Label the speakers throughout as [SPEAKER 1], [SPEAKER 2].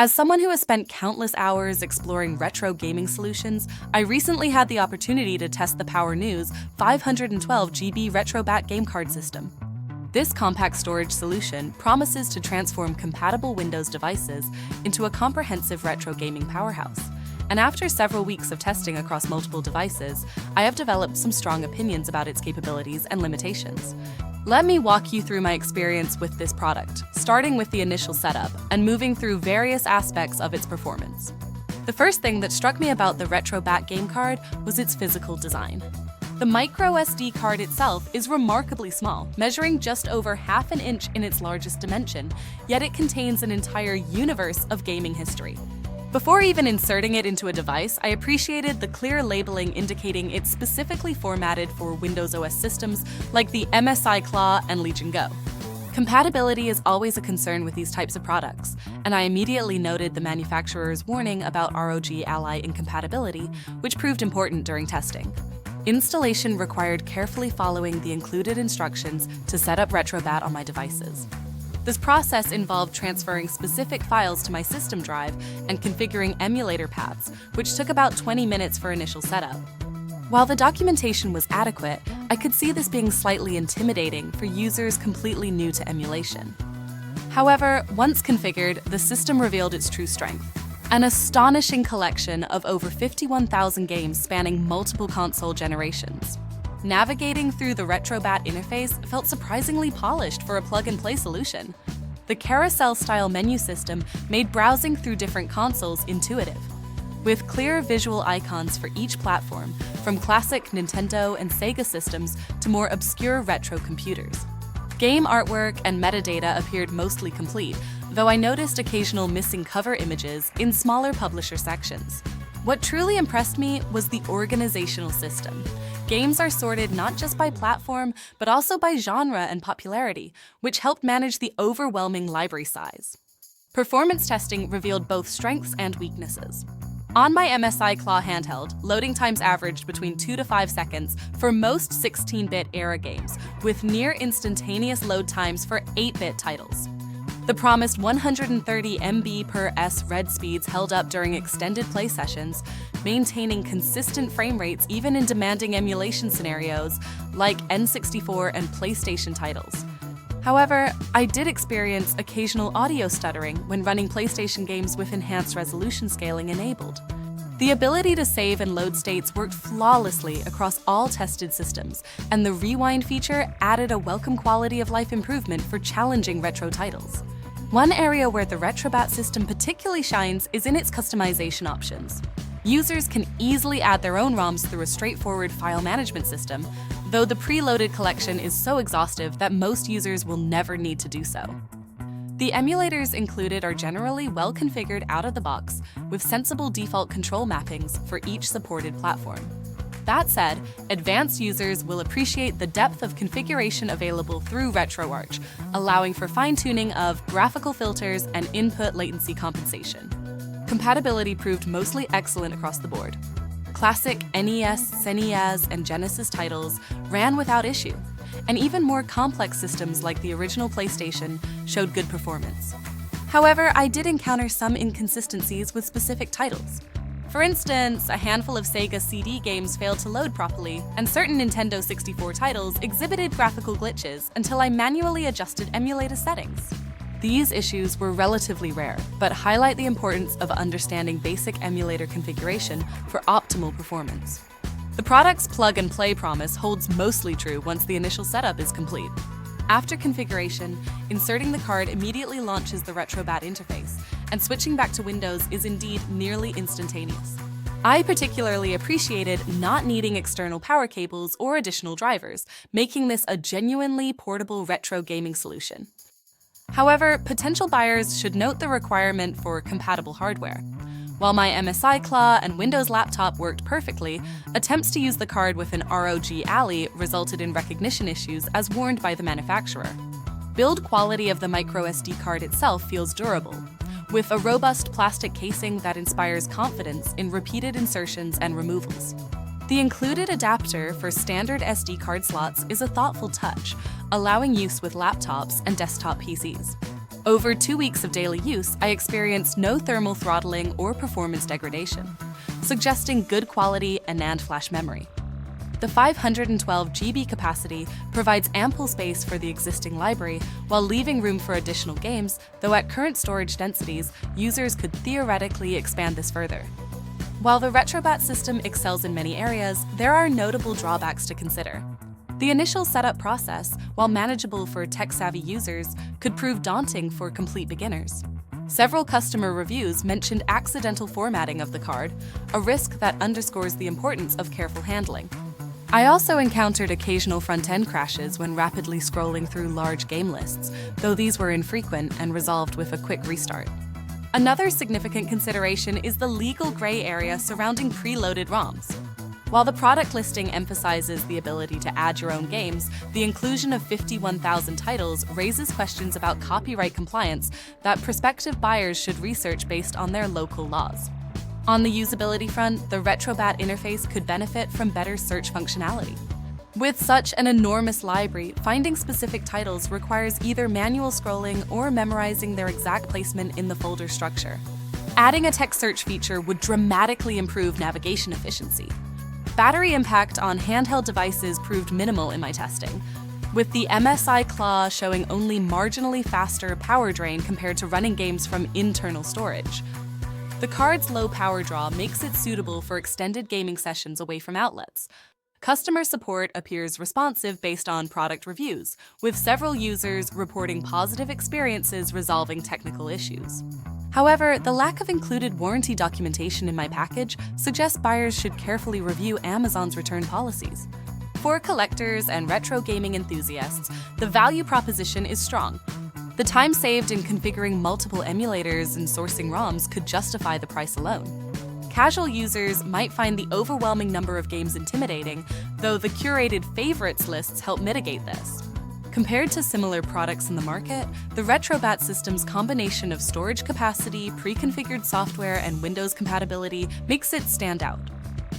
[SPEAKER 1] As someone who has spent countless hours exploring retro gaming solutions, I recently had the opportunity to test the POWERNEWS 512GB RetroBat Game Card system. This compact storage solution promises to transform compatible Windows devices into a comprehensive retro gaming powerhouse. And after several weeks of testing across multiple devices, I have developed some strong opinions about its capabilities and limitations. Let me walk you through my experience with this product, starting with the initial setup and moving through various aspects of its performance. The first thing that struck me about the RetroBat Game Card was its physical design. The micro SD card itself is remarkably small, measuring just over ½ an inch in its largest dimension, yet it contains an entire universe of gaming history. Before even inserting it into a device, I appreciated the clear labeling indicating it's specifically formatted for Windows OS systems like the MSI Claw and Legion Go. Compatibility is always a concern with these types of products, and I immediately noted the manufacturer's warning about ROG Ally incompatibility, which proved important during testing. Installation required carefully following the included instructions to set up RetroBat on my devices. This process involved transferring specific files to my system drive and configuring emulator paths, which took about 20 minutes for initial setup. While the documentation was adequate, I could see this being slightly intimidating for users completely new to emulation. However, once configured, the system revealed its true strength. An astonishing collection of over 51,000 games spanning multiple console generations. Navigating through the RetroBat interface felt surprisingly polished for a plug-and-play solution. The carousel-style menu system made browsing through different consoles intuitive, with clear visual icons for each platform, from classic Nintendo and Sega systems to more obscure retro computers. Game artwork and metadata appeared mostly complete, though I noticed occasional missing cover images in smaller publisher sections. What truly impressed me was the organizational system. Games are sorted not just by platform, but also by genre and popularity, which helped manage the overwhelming library size. Performance testing revealed both strengths and weaknesses. On my MSI Claw handheld, loading times averaged between 2 to 5 seconds for most 16-bit era games, with near instantaneous load times for 8-bit titles. The promised 130 MB per s read speeds held up during extended play sessions, maintaining consistent frame rates even in demanding emulation scenarios like N64 and PlayStation titles. However, I did experience occasional audio stuttering when running PlayStation games with enhanced resolution scaling enabled. The ability to save and load states worked flawlessly across all tested systems, and the rewind feature added a welcome quality of life improvement for challenging retro titles. One area where the RetroBat system particularly shines is in its customization options. Users can easily add their own ROMs through a straightforward file management system, though the preloaded collection is so exhaustive that most users will never need to do so. The emulators included are generally well configured out of the box, with sensible default control mappings for each supported platform. That said, advanced users will appreciate the depth of configuration available through RetroArch, allowing for fine-tuning of graphical filters and input latency compensation. Compatibility proved mostly excellent across the board. Classic NES, SNES, and Genesis titles ran without issue, and even more complex systems like the original PlayStation showed good performance. However, I did encounter some inconsistencies with specific titles. For instance, a handful of Sega CD games failed to load properly, and certain Nintendo 64 titles exhibited graphical glitches until I manually adjusted emulator settings. These issues were relatively rare, but highlight the importance of understanding basic emulator configuration for optimal performance. The product's plug-and-play promise holds mostly true once the initial setup is complete. After configuration, inserting the card immediately launches the RetroBat interface, and switching back to Windows is indeed nearly instantaneous. I particularly appreciated not needing external power cables or additional drivers, making this a genuinely portable retro gaming solution. However, potential buyers should note the requirement for compatible hardware. While my MSI Claw and Windows laptop worked perfectly, attempts to use the card with an ROG Ally resulted in recognition issues as warned by the manufacturer. Build quality of the microSD card itself feels durable, with a robust plastic casing that inspires confidence in repeated insertions and removals. The included adapter for standard SD card slots is a thoughtful touch, allowing use with laptops and desktop PCs. Over 2 weeks of daily use, I experienced no thermal throttling or performance degradation, suggesting good quality and NAND flash memory. The 512 GB capacity provides ample space for the existing library while leaving room for additional games, though at current storage densities, users could theoretically expand this further. While the RetroBat system excels in many areas, there are notable drawbacks to consider. The initial setup process, while manageable for tech-savvy users, could prove daunting for complete beginners. Several customer reviews mentioned accidental formatting of the card, a risk that underscores the importance of careful handling. I also encountered occasional front-end crashes when rapidly scrolling through large game lists, though these were infrequent and resolved with a quick restart. Another significant consideration is the legal gray area surrounding preloaded ROMs. While the product listing emphasizes the ability to add your own games, the inclusion of 51,000 titles raises questions about copyright compliance that prospective buyers should research based on their local laws. On the usability front, the RetroBat interface could benefit from better search functionality. With such an enormous library, finding specific titles requires either manual scrolling or memorizing their exact placement in the folder structure. Adding a text search feature would dramatically improve navigation efficiency. Battery impact on handheld devices proved minimal in my testing, with the MSI Claw showing only marginally faster power drain compared to running games from internal storage. The card's low power draw makes it suitable for extended gaming sessions away from outlets. Customer support appears responsive based on product reviews, with several users reporting positive experiences resolving technical issues. However, the lack of included warranty documentation in my package suggests buyers should carefully review Amazon's return policies. For collectors and retro gaming enthusiasts, the value proposition is strong. The time saved in configuring multiple emulators and sourcing ROMs could justify the price alone. Casual users might find the overwhelming number of games intimidating, though the curated favorites lists help mitigate this. Compared to similar products in the market, the RetroBat system's combination of storage capacity, pre-configured software, and Windows compatibility makes it stand out.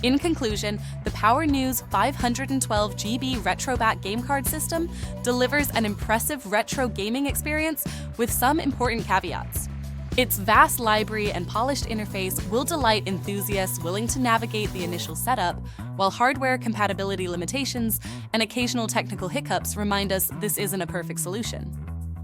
[SPEAKER 1] In conclusion, the POWERNEWS 512 GB RetroBat Game Card system delivers an impressive retro gaming experience with some important caveats. Its vast library and polished interface will delight enthusiasts willing to navigate the initial setup, while hardware compatibility limitations and occasional technical hiccups remind us this isn't a perfect solution.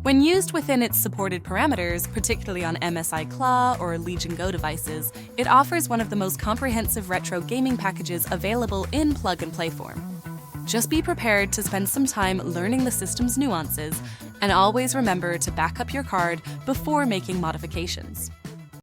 [SPEAKER 1] When used within its supported parameters, particularly on MSI Claw or Legion Go devices, it offers one of the most comprehensive retro gaming packages available in plug-and-play form. Just be prepared to spend some time learning the system's nuances, and always remember to back up your card before making modifications.